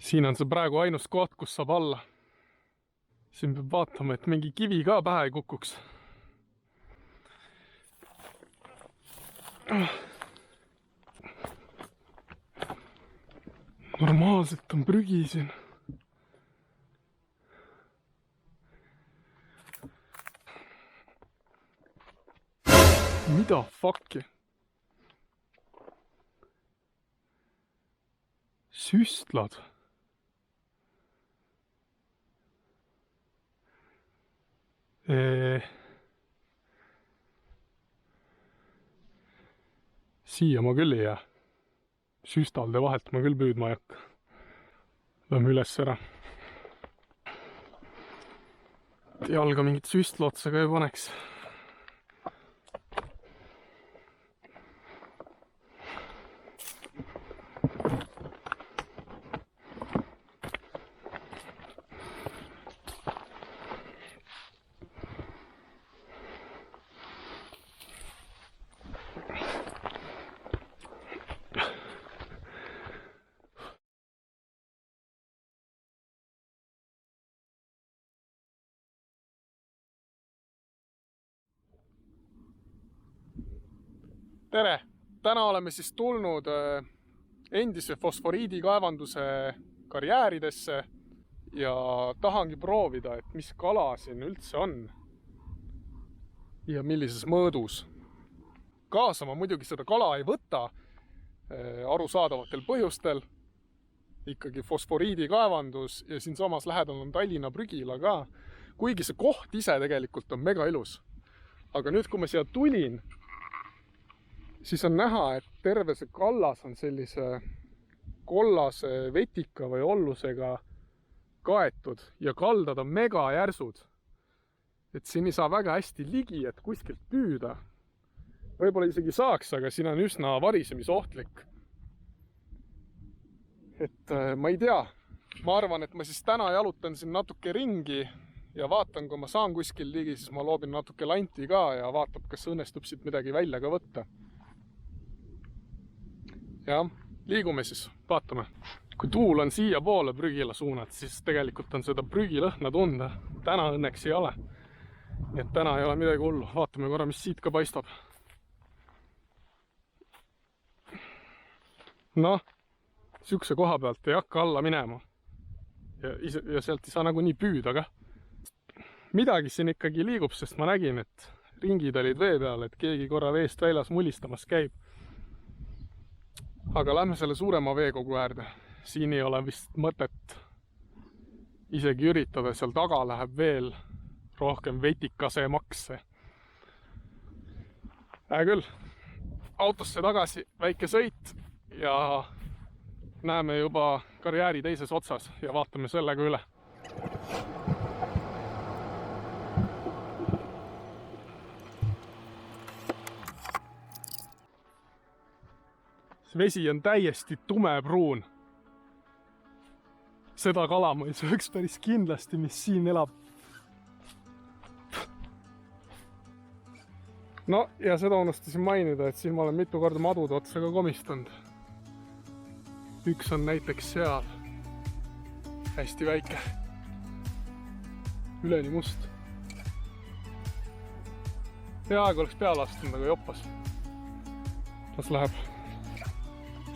Siin on see praegu ainus koht, kus saab alla. Siin peab vaatama, et mingi kivi ka pähe ei kukuks. Normaalselt on prügi siin. Mida fuck'i? Süstlad. Siia ma küll ei jää. Süstalde vahelt ma küll püüdma ei hakka. Lähme üles ära. Jalga mingit süstlotsa ka ei paneks. Tere! Täna oleme siis tulnud endise fosforiidikaevanduse karjääridesse ja tahangi proovida, et mis kala siin üldse on ja millises mõõdus. Kaasa ma muidugi seda kala ei võta arusaadavatel põhjustel. Ikkagi fosforiidikaevandus ja siin samas lähedal on Tallinna prügila ka. Kuigi see koht ise tegelikult on mega ilus. Aga nüüd, kui ma siia tulin, siis on näha, et terve see kallas on sellise kollase vetika või ollusega kaetud ja kaldad on mega järsud. Et siin ei saa väga hästi ligi, et kuskilt püüda. Võib-olla isegi saaks, aga siin on üsna varisemisohtlik. Et ma ei tea. Ma arvan, et ma siis täna jalutan siin natuke ringi ja vaatan, kui ma saan kuskil ligi, siis ma loobin natuke lanti ka ja vaatab, kas õnnestub siit midagi välja ka võtta. Jah, liigume siis, vaatame. Kui tuul on siia poole prügila suunad, siis tegelikult on seda prügilõhna tunda. Täna õnneks ei ole. Nii et täna ei ole midagi hullu. Vaatame korra, mis siit ka paistab. Noh, sükse koha pealt ei hakka alla minema. Ja sealt ei saa nagu nii püüda ka. Midagi siin ikkagi liigub, sest ma nägin, et ringid olid vee peal, et keegi korra veest väljas mulistamas käib. Aga lähme selle suurema veekogu äärde. Siin ei ole vist mõtet isegi üritada, seal taga läheb veel rohkem vetikasemaks. Küll, autosse tagasi väike sõit ja näeme juba karjääri teises otsas ja vaatame sellega üle. Vesi on täiesti tumepruun. Seda kala ma ei sööks päris kindlasti, mis siin elab. No ja seda unustasin mainida, et siin ma olen mitu korda madude otsa ka komistanud. Üks on näiteks seal. Hästi väike. Üleni must. Peaaegu oleks peale astunud, aga joppas. Las läheb.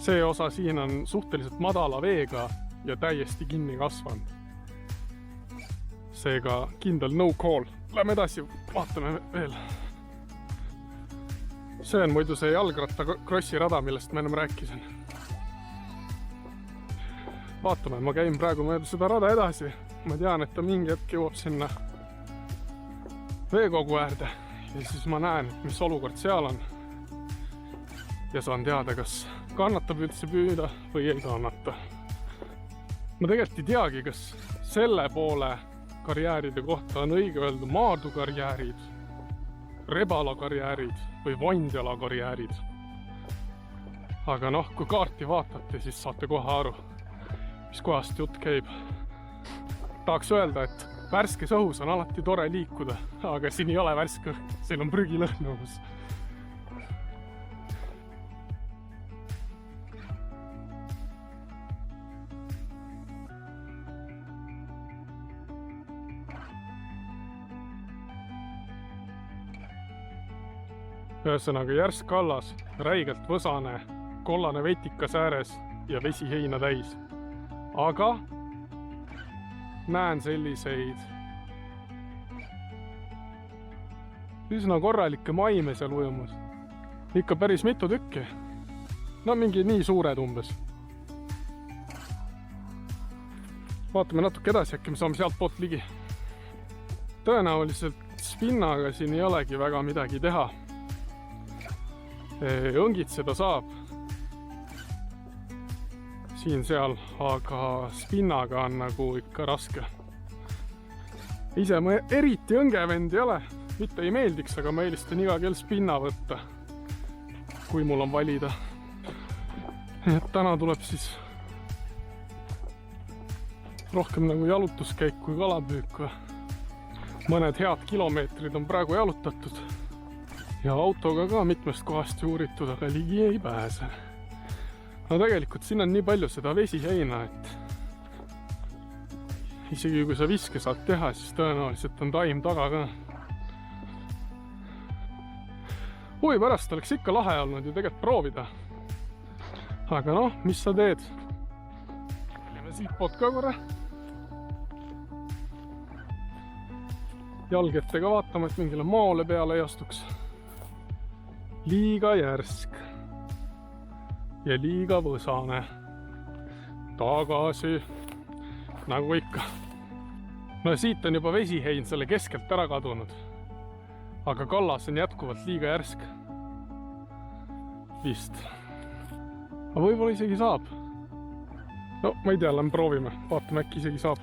See osa siin on suhteliselt madala veega ja täiesti kinni kasvanud. Seega kindel no call. Lähme edasi, vaatame veel. See on muidu see jalgratta krossirada, millest ma ennem rääkisin. Vaatame, ma käin praegu mööda seda rada edasi. Ma tean, et ta mingi hetk jõuab sinna veekogu äärde ja siis ma näen, mis olukord seal on. Ja saan teada, kas kannatab üldse püüda või ei kannata. Ma tegelikult ei teagi, kas selle poole karjääride kohta on õige öelda Maardu karjäärid, Rebala karjäärid või Vandjala karjäärid. Aga noh, kui kaarti vaatate, siis saate kohe aru, mis kohast jutt käib. Tahaks öelda, et värskes õhus on alati tore liikuda, aga siin ei ole värske õhk, siin on prügilõhn õhus. ühesõnaga järsk kallas, räigelt võsane, kollane vetikas ääres ja vesi heina täis. Aga näen selliseid üsna korralikke maime seal ujumas. Ikka päris mitu tükki. No mingi nii suured umbes. Vaatame natuke edasi, äkki me saame sealt poolt ligi. Tõenäoliselt spinnaga siin ei olegi väga midagi teha. Õngitseda saab siin-seal, aga spinnaga on nagu ikka raske. Ise ma eriti õngevend ei ole, mitte ei meeldiks, aga ma eelistan iga kell spinna võtta, kui mul on valida. Et täna tuleb siis rohkem nagu jalutuskäik kui kalapüük. Mõned head kilomeetrid on praegu jalutatud ja autoga ka mitmest kohast juuritud, aga ligi ei pääse. No tegelikult siin on nii palju seda vesiheina, et isegi kui sa viske saad teha, siis tõenäoliselt on taim taga ka. Huvi pärast oleks ikka lahe olnud ju tegelikult proovida. Aga noh, mis sa teed? Lähme siit poolt ka korra. Jalgettega vaatama, et mingile maole peale ei astuks. Liiga järsk ja liiga võsane. Tagasi, nagu ikka. No siit on juba vesihein selle keskelt ära kadunud. Aga kallas on jätkuvalt liiga järsk. Vist. Aga võib-olla isegi saab. No, ma ei tea, lähme proovime. Vaatame, äkki isegi saab.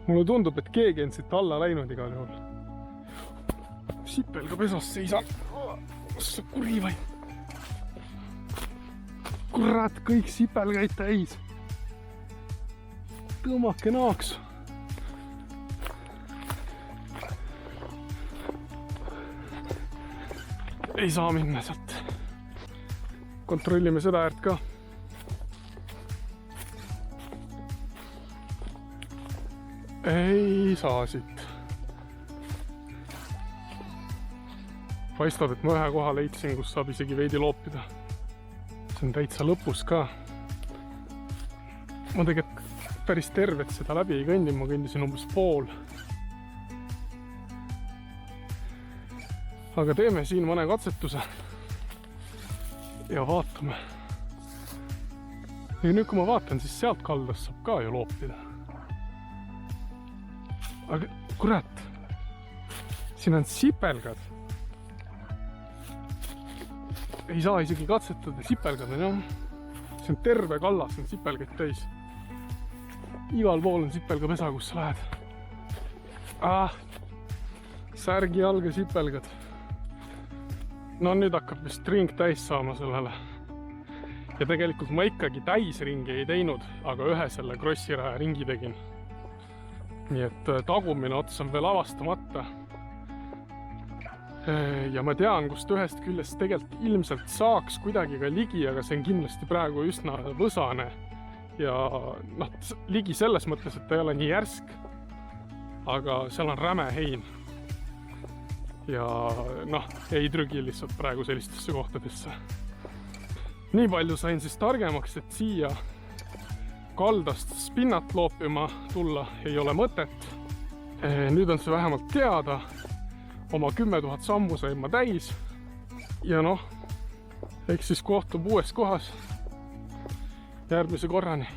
Mulle tundub, et keegi on siit alla läinud igal juhul. Sipelga pesas seisan. Ossa kuri vai. Kurat, kõik sipelgaid täis. Tõmmake naaks. Ei saa minna sealt. Kontrollime seda äärt ka. Ei saa siit. Paistab, et ma ühe koha leidsin, kus saab isegi veidi loopida. See on täitsa lõpus ka. Ma tegelikult päris tervet seda läbi ei kõndi, ma kõndisin umbes pool. Aga teeme siin mõne katsetuse ja vaatame. Ja nüüd, kui ma vaatan, siis sealt kaldast saab ka ju loopida. Aga kurat, siin on sipelgad. Ei saa isegi katsetada, sipelgad on jah. See on terve kallas, on sipelgaid täis. Igal pool on sipelgapesa, kus sa lähed. Särgi alge sipelgad. No nüüd hakkab vist ring täis saama sellele. Ja tegelikult ma ikkagi täisringi ei teinud, aga ühe selle krossiraja ringi tegin. Nii et tagumine ots on veel avastamata. Ja ma tean, kust ühest küljest tegelikult ilmselt saaks kuidagi ka ligi, aga see on kindlasti praegu üsna võsane. Ja noh, ligi selles mõttes, et ta ei ole nii järsk, aga seal on räme hein. Ja noh, ei trügi lihtsalt praegu sellistesse kohtadesse. Nii palju sain siis targemaks, et siia kaldast spinnat loopima tulla ei ole mõtet. Nüüd on see vähemalt teada. Oma 10 000 sammu sain ma täis. Ja noh, eks siis kohtub uues kohas järgmise korrani.